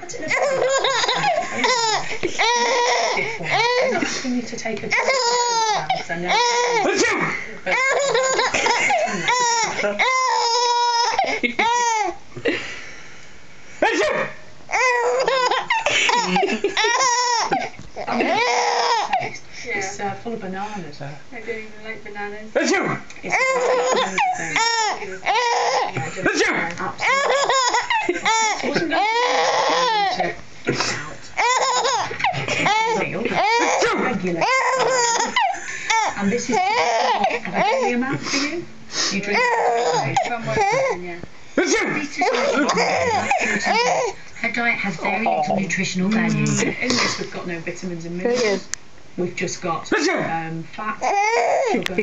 I'm not asking you to take a drink. I know. It's full of bananas. I don't even like bananas. It's and this is a daily amount for you. You drink Her diet has very little nutritional value. In this we've got no vitamins and minerals. We've just got fat, sugar.